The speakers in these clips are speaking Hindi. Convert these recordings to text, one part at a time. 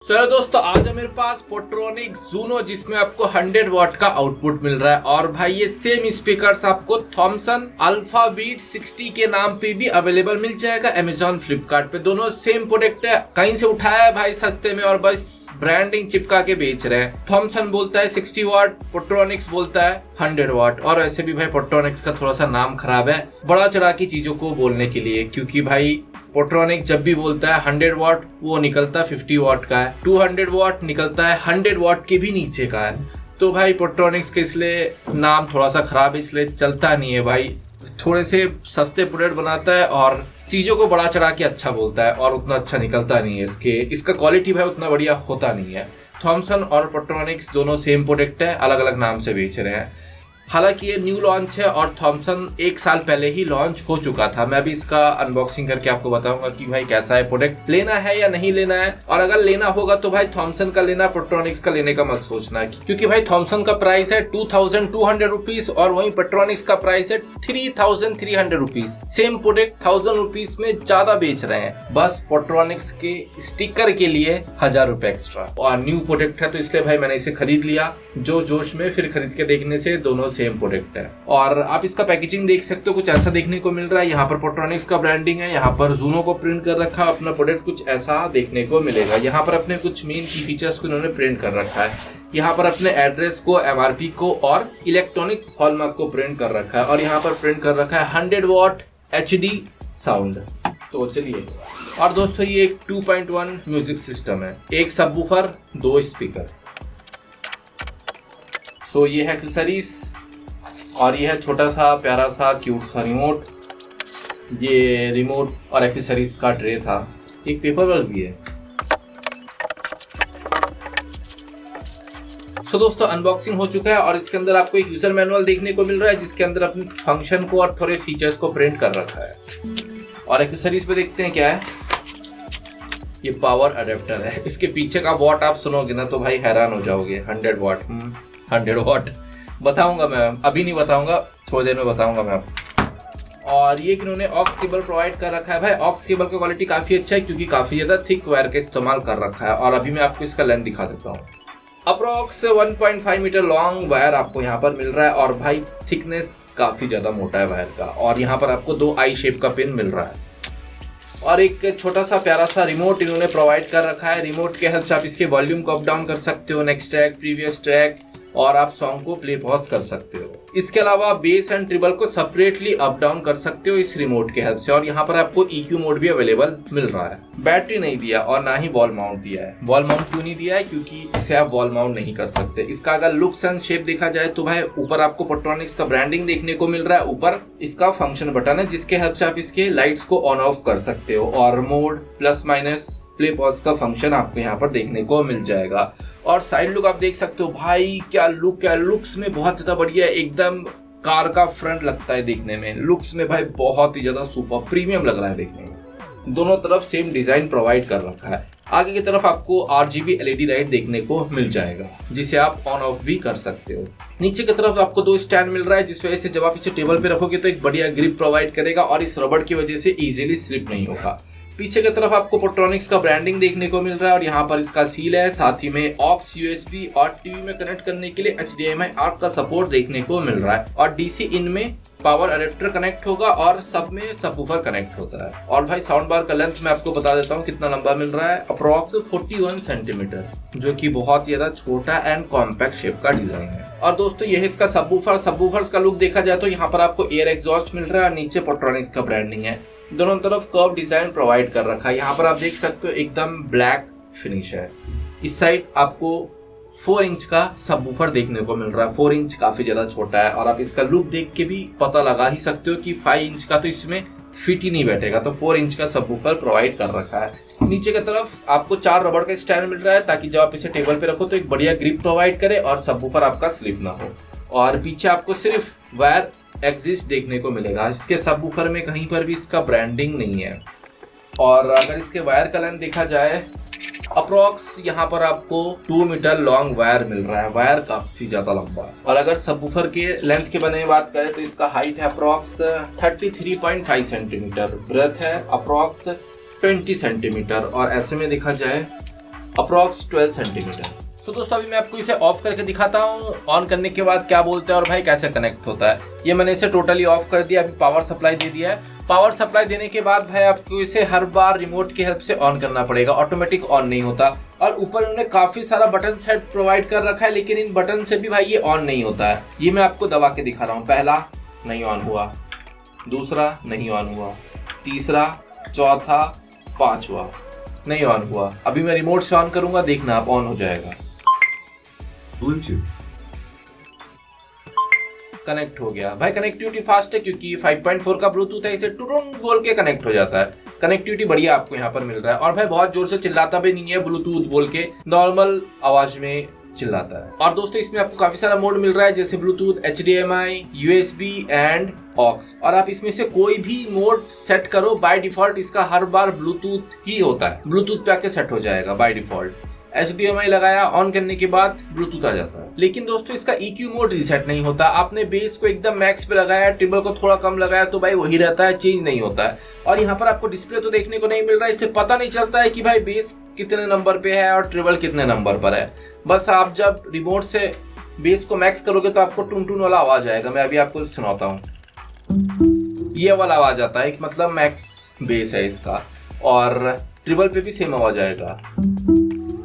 चलो दोस्तों, आज है मेरे पास पोट्रॉनिक जूनो जिसमें आपको 100 वॉट का आउटपुट मिल रहा है। और भाई ये सेम स्पीकर्स आपको थॉमसन अल्फा बीट 60 के नाम पे भी अवेलेबल मिल जाएगा अमेजॉन फ्लिपकार्ट पे। दोनों सेम प्रोडक्ट है, कहीं से उठाया है भाई सस्ते में और बस ब्रांडिंग चिपका के बेच रहे हैं। थॉमसन बोलता है 60 वॉट, पोट्रॉनिक्स बोलता है 100 वॉट। और वैसे भी भाई पोट्रॉनिक्स का थोड़ा सा नाम खराब है बड़ा चढ़ा की चीजों को बोलने के लिए, क्योंकि भाई पोट्रॉनिक जब भी बोलता है 100 वॉट वो निकलता 50 वॉट का है, 200 वॉट निकलता है 100 वॉट के भी नीचे का है। तो भाई पोट्रॉनिक्स के इसलिए नाम थोड़ा सा खराब है, इसलिए चलता नहीं है भाई। थोड़े से सस्ते प्रोडक्ट बनाता है और चीजों को बड़ा चढ़ा के अच्छा बोलता है और उतना अच्छा निकलता नहीं है। इसका क्वालिटी भाई उतना बढ़िया होता नहीं है। थॉमसन और पोट्रॉनिक्स दोनों सेम प्रोडक्ट है, अलग अलग नाम से बेच रहे हैं। हालांकि ये न्यू लॉन्च है और थॉमसन 1 साल पहले ही लॉन्च हो चुका था। मैं भी इसका अनबॉक्सिंग करके आपको बताऊंगा कि भाई कैसा है प्रोडक्ट, लेना है या नहीं लेना है। और अगर लेना होगा तो भाई थॉमसन का लेना, पोट्रॉनिक्स का लेने का मत सोचना, क्योंकि भाई थॉमसन का प्राइस है 2200 रुपीज और वहीं पोट्रॉनिक्स का प्राइस है 3300 रुपीज। सेम प्रोडक्ट 1000 रुपीज में ज्यादा बेच रहे हैं, बस पोट्रॉनिक्स के स्टिकर के लिए 1000 रुपए एक्स्ट्रा। और न्यू प्रोडक्ट है तो इसलिए भाई मैंने इसे खरीद लिया जो जोश में, फिर खरीद के देखने से दोनों सेम प्रोडक्ट है। और आप इसका पैकेजिंग देख सकते हो, कुछ ऐसा देखने को मिल रहा है। यहाँ पर पोट्रॉनिक्स का ब्रांडिंग है, यहाँ पर जूनो को प्रिंट कर रखा है। अपना प्रोडक्ट कुछ ऐसा देखने को मिलेगा। यहाँ पर अपने कुछ मेन की फीचर्स को इन्होंने प्रिंट कर रखा है। यहाँ पर अपने एड्रेस को, MRP को और इलेक्ट्रॉनिक हॉलमार्क को प्रिंट कर रखा है। और यहाँ पर प्रिंट कर रखा है 100 वॉट HD साउंड। तो चलिए, और दोस्तों ये एक 2.1 म्यूजिक सिस्टम है, एक सबवूफर, 2 स्पीकर। सो ये है एक्सेसरीज और ये है छोटा सा प्यारा सा क्यूट सा रिमोट। ये रिमोट और एक्सेसरीज का ट्रे था, एक पेपर वर्क भी है। सो दोस्तों, अनबॉक्सिंग हो चुका है और इसके अंदर आपको एक यूजर मैनुअल देखने को मिल रहा है जिसके अंदर अपने फंक्शन को और थोड़े फीचर्स को प्रिंट कर रखा है। और एक्सेसरीज पे देखते हैं क्या है। ये पावर अडेप्टर है, इसके पीछे का वॉट आप सुनोगे ना तो भाई हैरान हो जाओगे। 100 वॉट 100 वॉट बताऊंगा मैं, अभी नहीं बताऊंगा, थोड़ी देर में बताऊंगा मैं आपको। और ये इन्होंने ऑक्स केबल प्रोवाइड कर रखा है। भाई ऑक्स केबल का क्वालिटी काफी अच्छा है क्योंकि काफी ज्यादा थिक वायर का इस्तेमाल कर रखा है। और अभी मैं आपको इसका लेंथ दिखा देता हूँ। अप्रोक्स 1.5 मीटर लॉन्ग वायर आपको यहाँ पर मिल रहा है और भाई थिकनेस काफी ज्यादा मोटा है वायर का। और यहाँ पर आपको 2 आई शेप का पिन मिल रहा है और एक छोटा सा प्यारा सा रिमोट इन्होंने प्रोवाइड कर रखा है। रिमोट के हेल्प से आप इसके वॉल्यूम को अप डाउन कर सकते हो, नेक्स्ट ट्रैक, प्रीवियस ट्रैक, और आप सॉन्ग को प्ले पॉज कर सकते हो। इसके अलावा बेस एंड ट्रिबल को सेपरेटली अप डाउन कर सकते हो इस रिमोट के हेल्प से। और यहाँ पर आपको EQ मोड भी अवेलेबल मिल रहा है। बैटरी नहीं दिया और ना ही वॉल माउंट दिया है। वॉल माउंट क्यों नहीं दिया है? क्योंकि इसे आप वॉल माउंट नहीं कर सकते। इसका अगर लुक्स एंड शेप देखा जाए तो भाई ऊपर आपको पोट्रॉनिक्स का ब्रांडिंग देखने को मिल रहा है। ऊपर इसका फंक्शन बटन है जिसके हेल्प से आप इसके लाइट्स को ऑन ऑफ कर सकते हो। और mode, plus minus, play pause का फंक्शन आपको यहाँ पर देखने को मिल जाएगा। और साइड लुक आप देख सकते हो, भाई क्या लुक है, लुक्स में बहुत ज्यादा बढ़िया है। एकदम कार का फ्रंट लगता है देखने में। लुक्स में भाई बहुत ही ज्यादा सुपर प्रीमियम लग रहा है देखने में। दोनों तरफ सेम डिजाइन प्रोवाइड कर रखा है। आगे की तरफ आपको RGB LED लाइट देखने को मिल जाएगा जिसे आप ऑन ऑफ भी कर सकते हो। नीचे की तरफ आपको 2 स्टैंड मिल रहा है जिस वजह से जब आप इसे टेबल पे रखोगे तो एक बढ़िया ग्रिप प्रोवाइड करेगा और इस रबड़ की वजह से इजीली स्लिप नहीं होगा। पीछे की तरफ आपको पोट्रॉनिक्स का ब्रांडिंग देखने को मिल रहा है और यहाँ पर इसका सील है। साथ ही में ऑक्स, USB और टीवी में कनेक्ट करने के लिए HDMI आउट का सपोर्ट देखने को मिल रहा है। और DC इन में पावर अडेप्टर कनेक्ट होगा और सब में सबवूफर कनेक्ट होता है। और भाई साउंड बार का लेंथ मैं आपको बता देता हूँ कितना लंबा मिल रहा है। अप्रोक्स 41 सेंटीमीटर, जो कि बहुत ही ज्यादा छोटा एंड कॉम्पैक्ट शेप का डिजाइन है। और दोस्तों यह इसका सबवूफर। सबवूफर्स का लुक देखा जाए तो यहाँ पर आपको एयर एग्जॉस्ट मिल रहा है और नीचे पोट्रॉनिक्स का ब्रांडिंग है। दोनों तरफ कर्व डिजाइन प्रोवाइड कर रखा है। यहाँ पर आप देख सकते हो एकदम ब्लैक फिनिश है। इस साइड आपको 4 इंच का सबवूफर देखने को मिल रहा है। 4 इंच काफी ज्यादा छोटा है और आप इसका लुक देख के भी पता लगा ही सकते हो कि 5 इंच का तो इसमें फिट ही नहीं बैठेगा, तो 4 इंच का सबवूफर प्रोवाइड कर रखा है। नीचे की तरफ आपको 4 रबड़ का स्टैंड मिल रहा है ताकि जब आप इसे टेबल पे रखो तो एक बढ़िया ग्रिप प्रोवाइड करे और सबवूफर आपका स्लिप ना हो। और पीछे आपको सिर्फ वायर एग्जिस्ट देखने को मिलेगा। इसके सबवूफर में कहीं पर भी इसका ब्रांडिंग नहीं है। और अगर इसके वायर का लेंथ देखा जाए, अप्रोक्स यहाँ पर आपको 2 मीटर लॉन्ग वायर मिल रहा है। वायर काफी ज्यादा लंबा है। और अगर सबवूफर के लेंथ के बारे में बात करें तो इसका हाइट है अप्रोक्स 33.5 सेंटीमीटर, ब्रेथ है अप्रोक्स 20 सेंटीमीटर और ऐसे में देखा जाए अप्रॉक्स 12 सेंटीमीटर। तो दोस्तों अभी मैं आपको इसे ऑफ करके दिखाता हूँ, ऑन करने के बाद क्या बोलते हैं और भाई कैसे कनेक्ट होता है। ये मैंने इसे टोटली ऑफ कर दिया, अभी पावर सप्लाई दे दिया है। पावर सप्लाई देने के बाद भाई आपको इसे हर बार रिमोट की हेल्प से ऑन करना पड़ेगा, ऑटोमेटिक ऑन नहीं होता। और ऊपर उन्होंने काफी सारा बटन सेट प्रोवाइड कर रखा है, लेकिन इन बटन से भी भाई ये ऑन नहीं होता है। ये मैं आपको दबा के दिखा रहा हूँ। पहला नहीं ऑन हुआ, दूसरा नहीं ऑन हुआ, तीसरा, चौथा, पांचवा नहीं ऑन हुआ। अभी मैं रिमोट से ऑन करूंगा, देखना आप ऑन हो जाएगा। Bluetooth कनेक्ट हो गया भाई। कनेक्टिविटी फास्ट है क्योंकि 5.4 का ब्लूटूथ है, इसे टुरुंग बोल के कनेक्ट हो जाता है। कनेक्टिविटी बढ़िया आपको यहाँ पर मिल रहा है। और भाई बहुत जोर से चिल्लाता भी नहीं है, ब्लूटूथ बोल के नॉर्मल आवाज में चिल्लाता है। और दोस्तों इसमें आपको काफी सारा मोड मिल रहा है, जैसे Bluetooth, HDMI, USB and aux. और आप इसमें से कोई भी मोड सेट करो, बाय डिफॉल्ट इसका हर बार ब्लूटूथ ही होता है, ब्लूटूथ पे आके सेट हो जाएगा बाय डिफॉल्ट। HDMI लगाया, ऑन करने के बाद ब्लूटूथ आ जाता है। लेकिन दोस्तों इसका EQ मोड रीसेट नहीं होता। आपने बेस को एकदम मैक्स पे लगाया, ट्रिबल को थोड़ा कम लगाया तो भाई वही रहता है, चेंज नहीं होता है। और यहाँ पर आपको डिस्प्ले तो देखने को नहीं मिल रहा है, इससे पता नहीं चलता है कि भाई बेस कितने नंबर पे है और ट्रिबल कितने नंबर पर है। बस आप जब रिमोट से बेस को मैक्स करोगे तो आपको टून टून वाला आवाज आएगा। मैं अभी आपको सुनाता हूँ, ये वाला आवाज आता है, मतलब मैक्स बेस है इसका। और ट्रिबल पे भी सेम आवाज आएगा,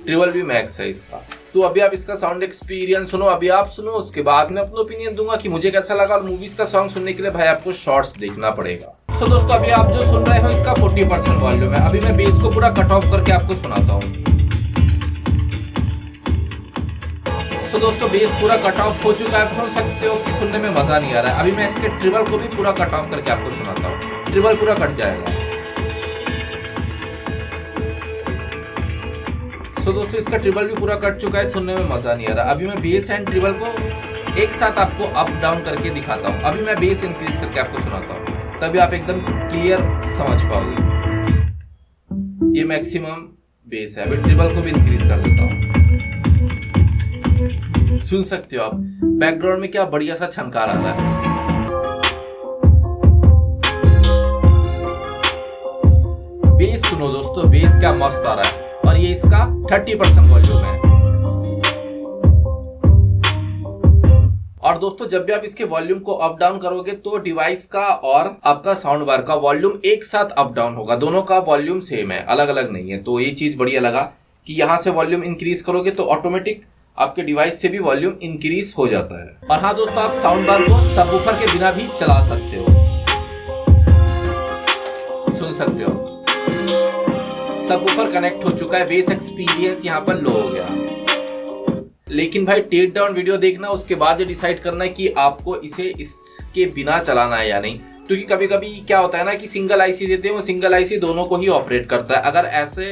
ट्रिबल भी मैक्स है इसका। तो अभी आप इसका साउंड एक्सपीरियंस सुनो, अभी आप सुनो, उसके बाद मैं अपना ओपिनियन दूंगा कि मुझे कैसा लगा। और मूवीज का सॉन्ग सुनने के लिए भाई आपको शॉर्ट्स देखना पड़ेगा। सो दोस्तों अभी आप जो सुन रहे हो इसका 40% वॉल्यूम है। अभी मैं बेस को पूरा कट ऑफ करके आपको सुनाता हूँ। सो दोस्तों बेस पूरा कट ऑफ हो चुका है, आप सुन सकते हो कि सुनने में मजा नहीं आ रहा है। अभी मैं इसके ट्रिबल को भी पूरा कट ऑफ करके आपको सुनाता हूँ, ट्रिबल पूरा कट जाएगा। तो दोस्तों इसका ट्रिबल भी पूरा कट चुका है, सुनने में मजा नहीं आ रहा। अभी मैं बेस एंड ट्रिबल को एक साथ आपको अप डाउन करके दिखाता हूँ। अभी मैं बेस इंक्रीज करके आपको सुनाता हूँ, तभी आप एकदम क्लियर समझ पाओगे। ये मैक्सिमम बेस है। अभी ट्रिबल को भी इंक्रीज कर देता हूँ, सुन सकते हो आप बैकग्राउंड में क्या बढ़िया सा छनकार आ रहा है। बेस सुनो दोस्तों, बेस क्या मस्त आ रहा है। और ये इसका 30% वॉल्यूम है। और दोस्तों जब भी आप इसके वॉल्यूम को अप डाउन करोगे तो डिवाइस का और आपका साउंड बार का वॉल्यूम एक साथ अप डाउन होगा, दोनों का वॉल्यूम सेम है, अलग अलग नहीं है। तो ये चीज बढ़िया लगा कि यहाँ से वॉल्यूम इंक्रीज करोगे तो ऑटोमेटिक आपके डिवाइस से भी वॉल्यूम इंक्रीज हो जाता है। और हाँ दोस्तों आप साउंड बार को सबवूफर के बिना भी चला सकते हो, सुन सकते हो। सबवूफर कनेक्ट हो चुका है, बेस एक्सपीरियंस यहाँ पर लो हो गया। लेकिन भाई टेक डाउन वीडियो देखना, उसके बाद ये डिसाइड करना है कि आपको इसे इसके बिना चलाना है या नहीं। क्योंकि कभी कभी क्या होता है ना कि सिंगल आईसी देते हैं, वो सिंगल आईसी दोनों को ही ऑपरेट करता है। अगर ऐसे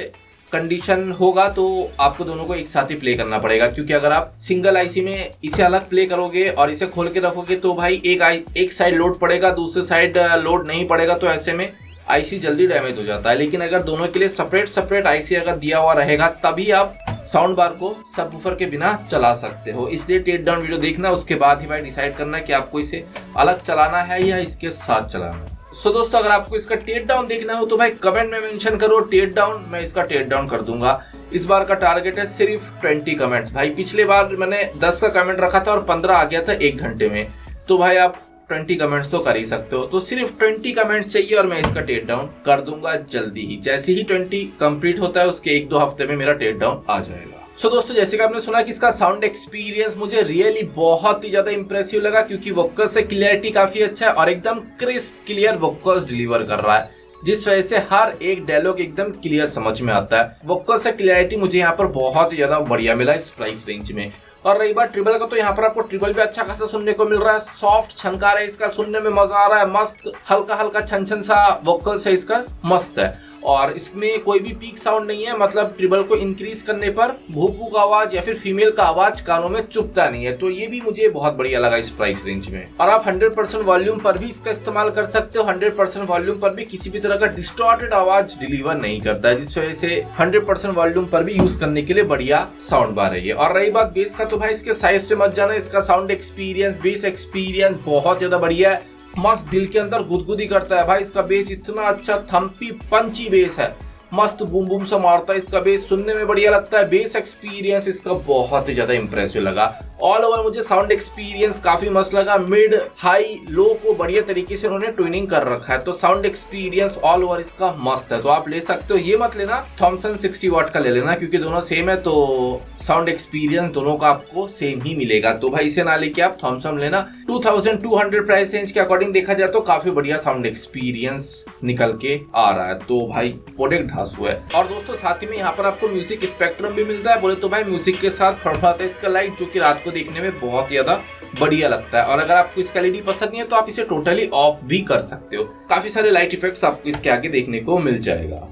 कंडीशन होगा तो आपको दोनों को एक साथ ही प्ले करना पड़ेगा। क्योंकि अगर आप सिंगल आईसी में इसे अलग प्ले करोगे और इसे खोल के रखोगे तो भाई एक साइड लोड पड़ेगा, दूसरे साइड लोड नहीं पड़ेगा, तो ऐसे में आईसी जल्दी डैमेज हो जाता है। लेकिन अगर दोनों के लिए सेपरेट आईसी अगर दिया हुआ रहेगा तभी आप साउंड बार को सबवूफर के बिना चला सकते हो। इसलिए टेक डाउन वीडियो देखना, उसके बाद ही भाई डिसाइड करना कि आपको इसे अलग चलाना है या इसके साथ चलाना है। सो दोस्तों अगर आपको इसका टेक डाउन देखना हो तो भाई कमेंट में मेंशन करो टेक डाउन, मैं इसका टेक डाउन कर दूंगा। इस बार का टारगेट है सिर्फ 20 कमेंट्स। भाई पिछले बार मैंने 10 का कमेंट रखा था और 15 आ गया था 1 घंटे में, तो भाई आप 20 कमेंट्स तो कर ही सकते हो। तो सिर्फ 20 कमेंट्स चाहिए और मैं इसका टेक डाउन कर दूंगा जल्दी ही। जैसे ही 20 कंप्लीट होता है उसके 1-2 हफ्ते में मेरा टेक डाउन आ जाएगा। सो दोस्तों जैसे कि आपने सुना कि इसका साउंड एक्सपीरियंस मुझे रियली बहुत ही ज्यादा इंप्रेसिव लगा, क्योंकि वोकल्स से क्लियरिटी काफी अच्छा है और एकदम क्रिस्प क्लियर वोकल्स डिलीवर कर रहा है, जिस वजह से हर एक डायलॉग एकदम क्लियर समझ में आता है। वोकल से क्लियरिटी मुझे यहाँ पर बहुत ही ज्यादा बढ़िया मिला इस प्राइस रेंज में। और रही बात ट्रिबल का, तो यहाँ पर आपको ट्रिबल भी अच्छा खासा सुनने को मिल रहा है। सॉफ्ट छनकार है इसका, सुनने में मजा आ रहा है, मस्त हल्का हल्का छन छन सा वोकल्स है इसका, मस्त है। और इसमें कोई भी पीक साउंड नहीं है, मतलब ट्रिबल को इंक्रीज करने पर भूक भूक आवाज या फिर फीमेल का आवाज कानों में चुभता नहीं है। तो ये भी मुझे बहुत बढ़िया लगा इस प्राइस रेंज में। और आप 100% वॉल्यूम पर भी इसका इस्तेमाल कर सकते हो। 100% वॉल्यूम पर भी किसी भी तरह का डिस्टॉर्टेड आवाज डिलीवर नहीं करता है, जिस वजह से 100% वॉल्यूम पर भी यूज करने के लिए बढ़िया साउंड बार है ये। और रही बात बेस का, तो भाई इसके साइज से मत जाना, इसका साउंड एक्सपीरियंस, बेस एक्सपीरियंस बहुत ज्यादा बढ़िया है, मस्त दिल के अंदर गुदगुदी करता है भाई। इसका बेस इतना अच्छा थम्पी पंची बेस है, मस्त बूम बूम सा मारता है इसका बेस, सुनने में बढ़िया लगता है। बेस एक्सपीरियंस इसका बहुत ही ज्यादा इंप्रेसिव लगा। ऑल ओवर मुझे साउंड एक्सपीरियंस काफी मस्त लगा। मिड हाई लो को बढ़िया तरीके से उन्होंने ट्यूनिंग कर रखा है, तो साउंड एक्सपीरियंस ऑल ओवर इसका मस्त है। तो आप ले सकते हो, ये मत लेना थॉमसन 60 वाट का ले लेना, क्योंकि दोनों सेम है तो साउंड एक्सपीरियंस दोनों का आपको सेम ही मिलेगा। तो भाई इसे ना लेके आप थॉमसन लेना। 2200 प्राइस रेंज के अकॉर्डिंग देखा जाए तो काफी बढ़िया साउंड एक्सपीरियंस निकल के आ रहा है। तो भाई प्रोडक्ट धांसू है। और दोस्तों साथ ही में यहाँ पर आपको म्यूजिक स्पेक्ट्रम भी मिलता है। बोले तो भाई म्यूजिक के साथ फड़फड़ाता है इसका लाइट, जो कि रात को देखने में बहुत ज्यादा बढ़िया लगता है। और अगर आपको इसका एलईडी पसंद नहीं है तो आप इसे टोटली ऑफ भी कर सकते हो। काफी सारे लाइट इफेक्ट्स आपको इसके आगे देखने को मिल जाएगा।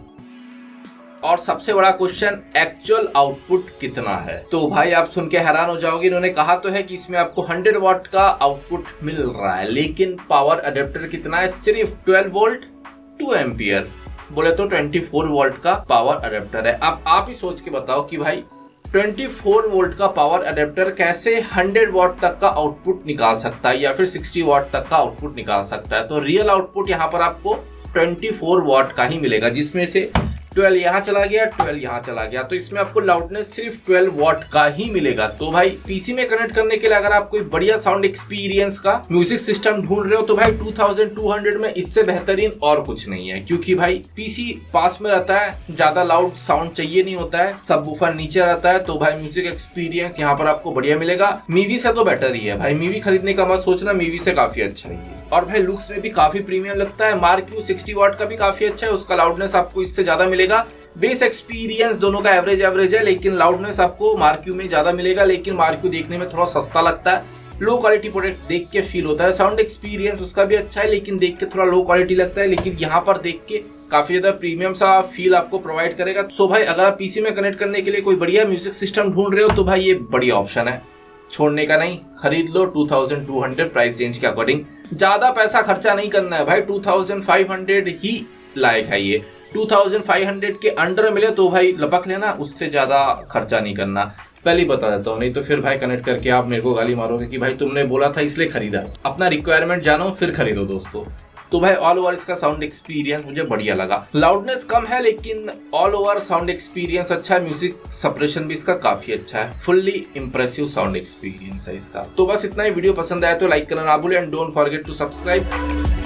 और सबसे बड़ा क्वेश्चन, एक्चुअल आउटपुट कितना है? तो भाई आप सुन के हैरान हो जाओगे। इन्होंने कहा तो है कि इसमें आपको 100 वाट का आउटपुट मिल रहा है, लेकिन पावर अडेप्टर कितना है? सिर्फ 12 वोल्ट 2 एम्पियर। बोले तो 24 वोल्ट का पावर अडेप्टर है। अब आप ही सोच के बताओ कि भाई 24 वोल्ट का पावर अडेप्टर कैसे 100 वाट तक का आउटपुट निकाल सकता है या फिर 60 वाट तक का आउटपुट निकाल सकता है। तो रियल आउटपुट यहाँ पर आपको 24 वाट का ही मिलेगा, जिसमें से 12 यहाँ चला गया, 12 यहाँ चला गया। तो इसमें आपको लाउडनेस सिर्फ 12 वाट का ही मिलेगा। तो भाई पीसी में कनेक्ट करने के लिए अगर आप कोई बढ़िया साउंड एक्सपीरियंस का म्यूजिक सिस्टम ढूंढ रहे हो तो भाई 2200 में इससे बेहतरीन और कुछ नहीं है, क्योंकि भाई पीसी पास में रहता है, ज्यादा लाउड साउंड चाहिए नहीं होता है, सबवूफर नीचे रहता है। तो भाई म्यूजिक एक्सपीरियंस यहाँ पर आपको बढ़िया मिलेगा। मीवी से तो बेटर ही है भाई, मीवी खरीदने का मत सोचना, मीवी से काफी अच्छा ही है। और भाई लुक्स में भी काफी प्रीमियम लगता है। मार्क यू 60 वाट का भी काफी अच्छा है, उसका लाउडनेस आपको इससे ज्यादा मिलेगा। बेस एक्सपीरियंस दोनों का एवरेज है, लेकिन लाउडनेस आपको मार्क्यू में ज्यादा मिलेगा, लेकिन मार्क्यू देखने में थोड़ा सस्ता लगता है। लो क्वालिटी प्रोडक्ट देख के फील होता है। साउंड एक्सपीरियंस उसका भी अच्छा है, लेकिन देख के थोड़ा लो क्वालिटी लगता है, लेकिन यहाँ पर देख के काफी ज्यादा प्रीमियम सा फील आपको प्रोवाइड करेगा। सो भाई अगर आप पीसी में कनेक्ट करने के लिए कोई बढ़िया म्यूजिक सिस्टम ढूंढ रहे हो तो भाई ये बढ़िया ऑप्शन है, छोड़ने का नहीं, खरीद लो। 2200 प्राइस रेंज के अकॉर्डिंग ज्यादा पैसा खर्चा नहीं करना है भाई, 2500 ही लायक है ये। 2500 के अंडर मिले तो भाई लपक लेना, उससे ज्यादा खर्चा नहीं करना, पहले ही बता देता हूँ, नहीं तो फिर भाई कनेक्ट करके आप मेरे को गाली मारोगे कि भाई तुमने बोला था इसलिए खरीदा। अपना रिक्वायरमेंट जानो फिर खरीदो दोस्तों। तो भाई ऑल ओवर इसका साउंड एक्सपीरियंस मुझे बढ़िया लगा। लाउडनेस कम है लेकिन ऑल ओवर साउंड एक्सपीरियंस अच्छा है। म्यूजिक सप्रेशन भी इसका काफी अच्छा है। फुल्ली इंप्रेसिव साउंड एक्सपीरियंस है इसका। तो बस इतना ही। वीडियो पसंद आया तो लाइक करना ना भूलें and don't forget to subscribe.